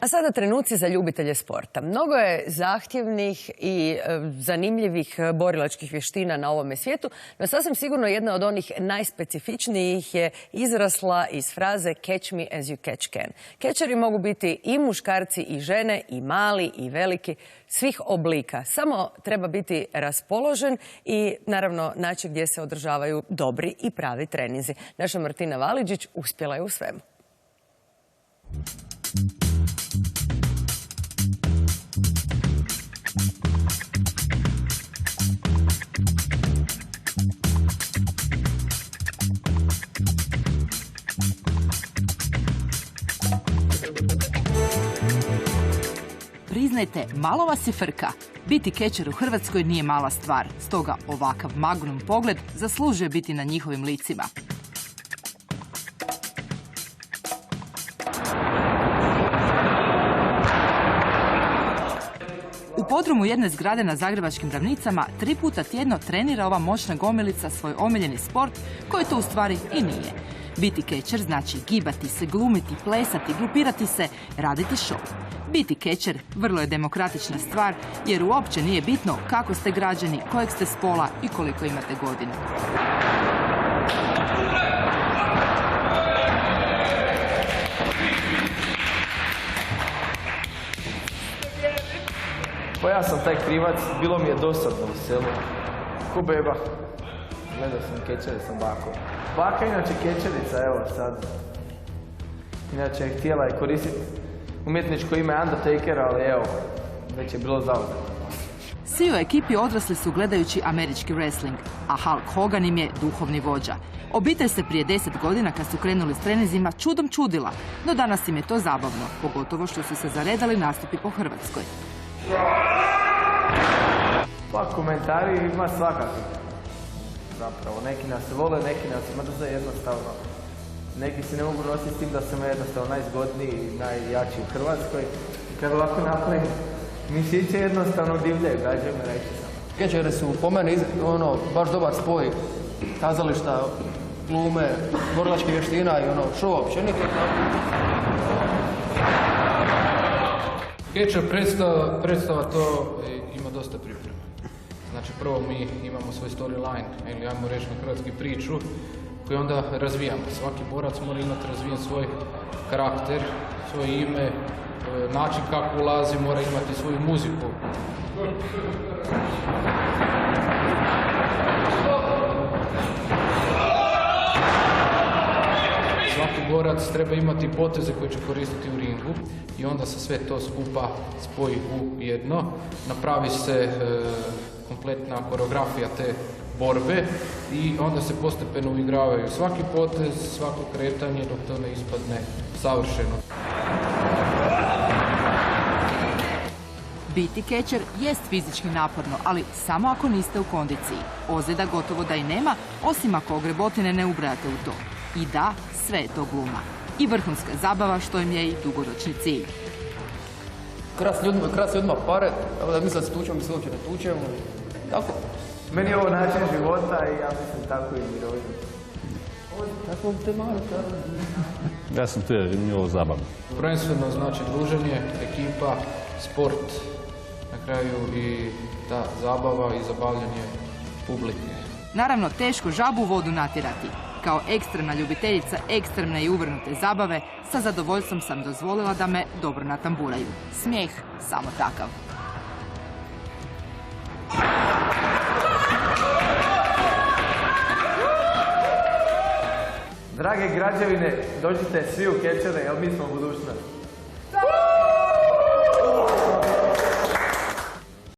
A sada trenuci za ljubitelje sporta. Mnogo je zahtjevnih i zanimljivih borilačkih vještina na ovome svijetu, no sasvim sigurno jedna od onih najspecifičnijih je izrasla iz fraze catch me as you catch can. Kečeri mogu biti i muškarci i žene, i mali i veliki, svih oblika. Samo treba biti raspoložen i naravno naći gdje se održavaju dobri i pravi treninzi. Naša Martina Valiđić uspjela je u svemu. Priznajte, malo vas je frka. Biti kečer u Hrvatskoj nije mala stvar, stoga ovakav magnum pogled zaslužuje biti na njihovim licima. U podrumu jedne zgrade na zagrebačkim Ravnicama 3 puta tjedno trenira ova moćna gomilica svoj omiljeni sport, koji to u stvari i nije. Biti kečer znači gibati se, glumiti, plesati, grupirati se, raditi show. Biti kečer vrlo je demokratična stvar, jer uopće nije bitno kako ste građani, kojeg ste spola i koliko imate godina. Pa ja sam taj krivac, bilo mi je dosadno u selu. Ko beba. Gledao sam kečere sa bakom. Baka inače kečerica, evo sad. Inače htjela je koristiti umjetničko ime Undertaker, ali evo, već je bilo zauzeto. Svi u ekipi odrasli su gledajući američki wrestling, a Hulk Hogan im je duhovni vođa. Obitelj se prije 10 godina, kad su krenuli s treninzima, čudom čudila, no danas im je to zabavno, pogotovo što su se zaredali nastupi po Hrvatskoj. Pa komentari ima svakakvih. Zapravo, neki nas vole, neki nas mrze jednostavno. Neki se ne mogu nositi s tim da sam jednostavno najzgodniji i najjači u Hrvatskoj. I kad ovako napravim, mišiće jednostavno divljaju, gađaju me reći samo. Kečeri su po meni baš dobar spoj kazališta, glume, borilačkih vještina i show općenito. Kečer predstava to ima dosta priprema. Znači prvo mi imamo svoj storyline, ili ajmo reći na hrvatski priču, koju onda razvijamo. Svaki borac mora imati razvijen svoj karakter, svoje ime, način kako ulazi, mora imati svoju muziku. Svaki borac treba imati poteze koje će koristiti u ringu i onda se sve to skupa spoji u jedno. Napravi se kompletna koreografija te borbe i onda se postepeno uigravaju svaki potez, svako kretanje dok to ne ispadne savršeno. Biti kečer jest fizički naporno, ali samo ako niste u kondiciji. Ozljeda gotovo da i nema, osim ako ogrebotine ne ubrajate u to. I da, sve je to gluma. I vrhunska zabava, što im je i dugoročni cilj. Kras ljudima pare, da misle da se tučemo, mi se uopće ne tučemo. Tako. Meni je ovo način života i ja mislim tako i mirovinu. Tako te malo, Ja sam tu jer mi je ovo zabavno. Prvenstveno znači druženje, ekipa, sport, na kraju i ta zabava i zabavljanje publike. Naravno, teško žabu u vodu natjerati. Kao ekstremna ljubiteljica ekstremne i uvrnute zabave, sa zadovoljstvom sam dozvolila da me dobro natamburaju. Smijeh samo takav. Drage građevine, dođite svi u kečere, jer mi smo budućnost.